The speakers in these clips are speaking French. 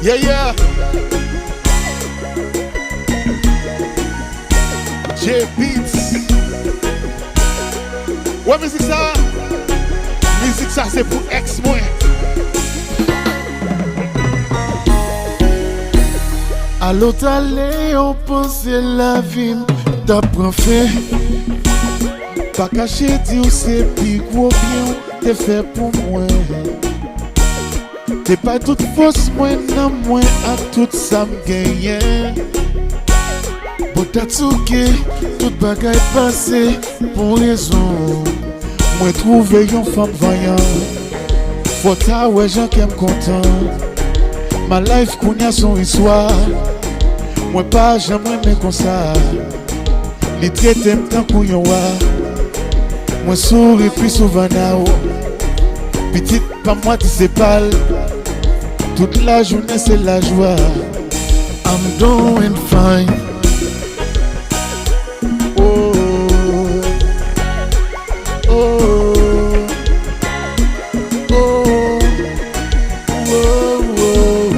Yeah, yeah. J Beats. Ouais, musique ça. Musique ça, c'est pour ex-moi. À l'autre allée, on pensait la vie d'apprend fait. Pas caché, dire c'est plus gros bien, t'es fait pour moi. T'es pas toute fausse, moi, non, moi, à tout ça me gagne. But that's okay, toute bagaille passée, pour raison. Moi, trouver une femme vaillante. Faut ta ouais, gens qui aiment content. Ma life, qu'on y a son histoire. Moi, pas jamais mais comme ça. Les traits aiment tant qu'on y a. Moi, souris puis souvent now. Petite, pas moi, tu sais pas. Toute la journée, c'est la joie. I'm doing fine. Oh, oh, oh, oh, oh.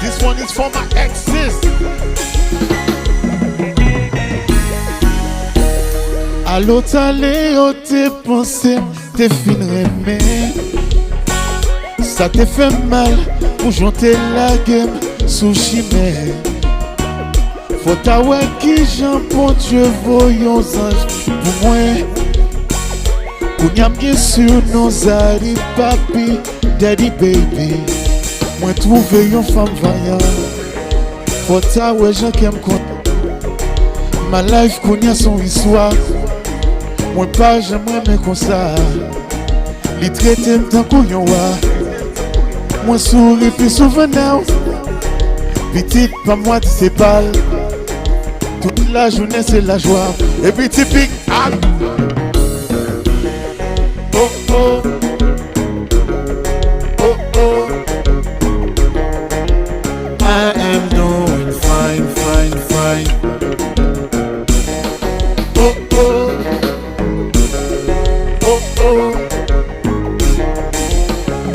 This one is for my exes. À l'autre allée, oh, t'es pensé, t'es fin aimé. Ça t'est fait mal pour janter la game sous chimère. Faut t'avoir qui j'en pour Dieu voyons anges pour moi. Qu'on y a bien sûr nos aris, papi, daddy, baby. Moi trouver une femme vaillante. Faut t'avoir gens qui aiment compte. Ma life qu'on y a son histoire. Moi pas jamais mais comme ça. Les traités tant qu'on y a. Moi souris puis souvent now. Petite pas moi tu sais pas. Toute la journée c'est la joie. Et puis typique. Ah. Oh oh. Oh oh. I am doing fine, fine, fine. Oh oh. Oh oh.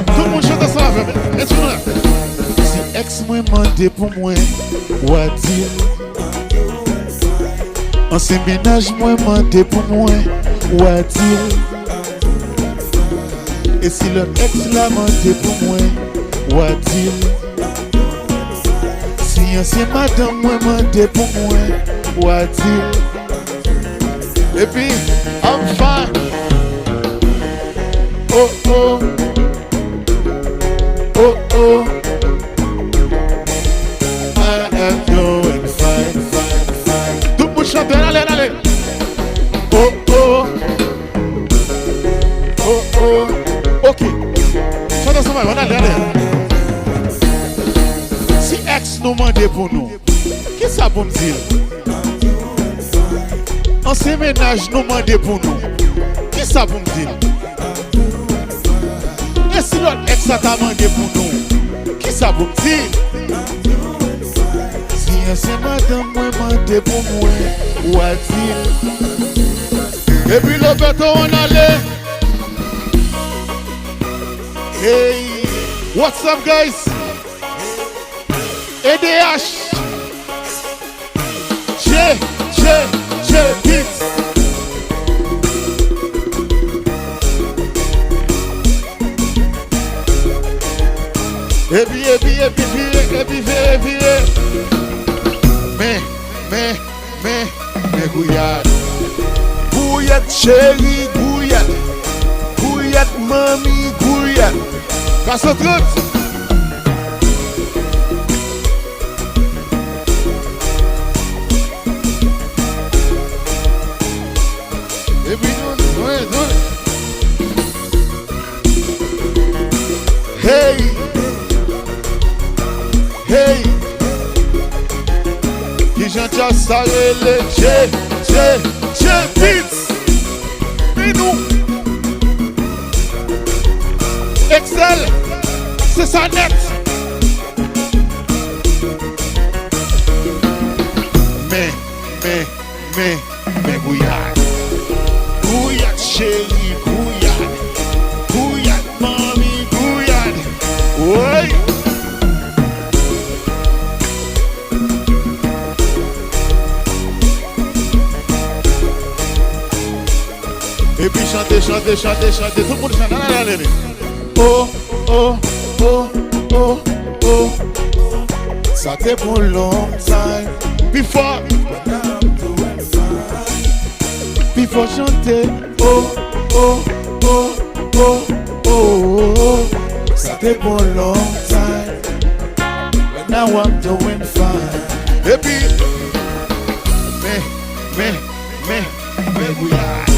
Tout le monde chante ensemble. Instrument là. Si ex moi mandé pour moi, ou à dire. En ces ménages moi mandé pour moi, ou à dire. Et si le ex l'a mandé pour moi, ou à dire. Si ancien madame moi mandé pour moi, ou à dire. Et puis, I'm fine. Oh oh. Oh oh. I am doing fine, fine, fine. Tout le monde chante. Allez, allez. Oh oh. Oh oh. Ok. Chante ensemble. Allez, allez. Si ex nous mandait pour nous, qui ça pour me dire? Ancien ménage nous mandait pour nous, qui ça pour me dire? Et si l'autre ex a demandé pour nous, qui ça pour me dire? Si ancien madame moi mandé pour moi, ou à dire. Et puis le béton on allait. Hey, what's up guys? EDH. J Beats. Et puis, mais, Gouillade. Gouillade chérie, Gouillade. Gouillade mamie, Gouillade. Passe au truc. Et puis, Hey. Hey. qui j'entends ça le J Beats. Et nous. Excel. C'est ça net. Mais Gouillade chérie, Gouillade, Gouillade mamie. Et puis chantez, chantez, chantez, chantez. Tout le monde chante. Allez, allez. Oh, oh, oh, oh, oh. Ça t'est pour long time. Puis fort. Puis faut chanter. Oh, oh, oh, oh, oh, oh. Ça t'est pour long time. But now I'm doing fine. Et puis. Mais, gouillade.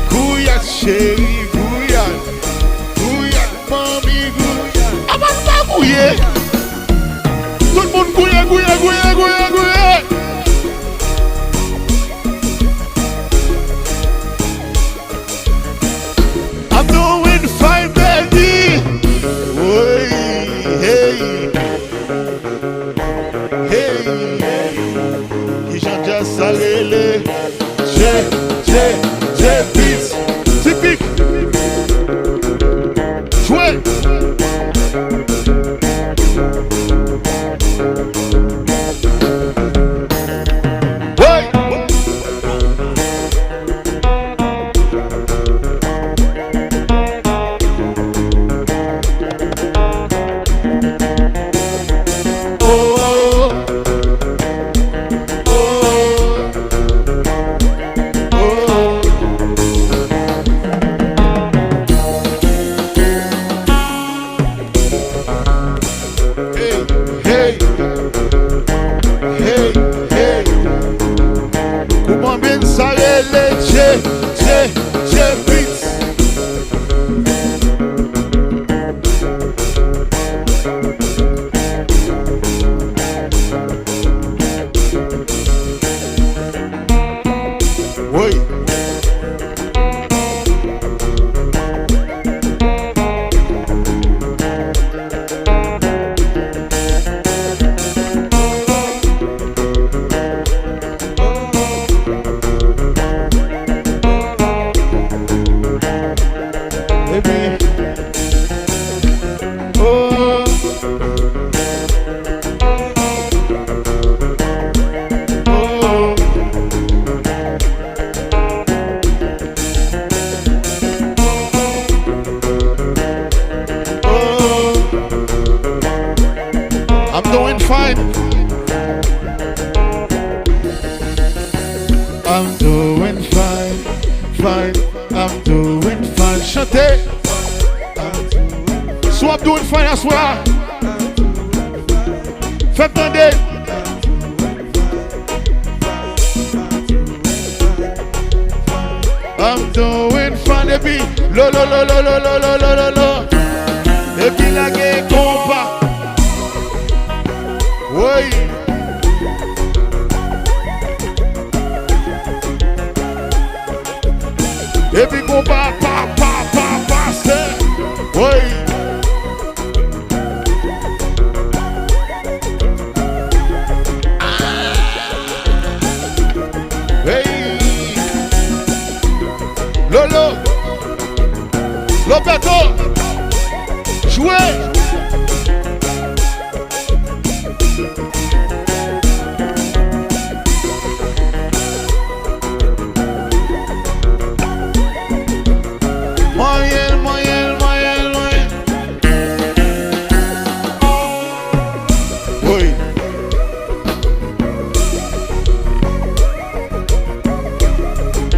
Gouillade, chérie, gouillade. Gouillade, mami, gouillade. Ah, bah, pas gouiller. Tout le monde gouille, gouille, gouille, gouille, gouille. I'm doing fine, baby. Oui, hey. Hey. Qui chante déjà salé. J'ai, beats. Typique. Jouez. I'm doing fine, fine, I'm doing fine. Chantez. So I'm doing fine as well. Faites demander. I'm doing fine, et puis lo. Et puis la gueule combat. Oui. Et puis combat, c'est. Oui. Hey. Lolo. Roberto. Jouez. Moyen. Oui.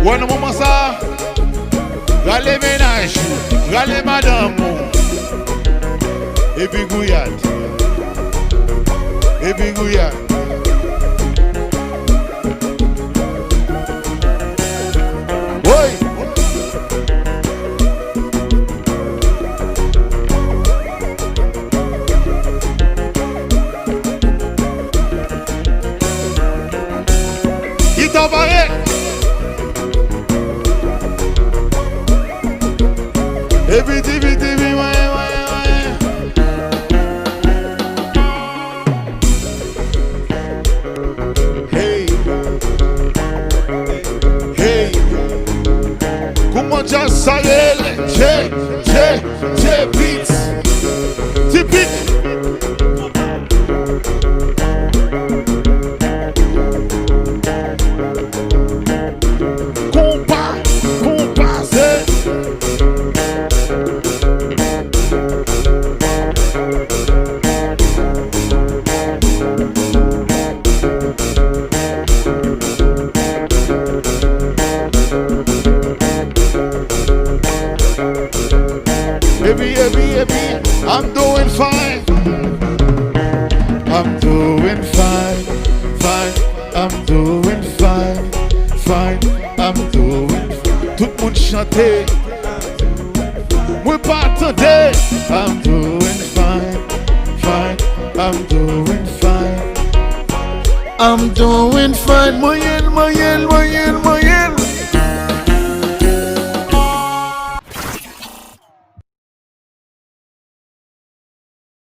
Ouais, non, moment ça. Râlez ménage, râlez madame. Et puis gouillade. Oui. Il t'a parlé. Et puis, ouais. Hey. Comment ça s'arrête? J'ai beats. Typique. Combat, moun chante. Moi pas attendez. I'm doing fine, fine. I'm doing fine. I'm doing fine. Moyenne, moyenne,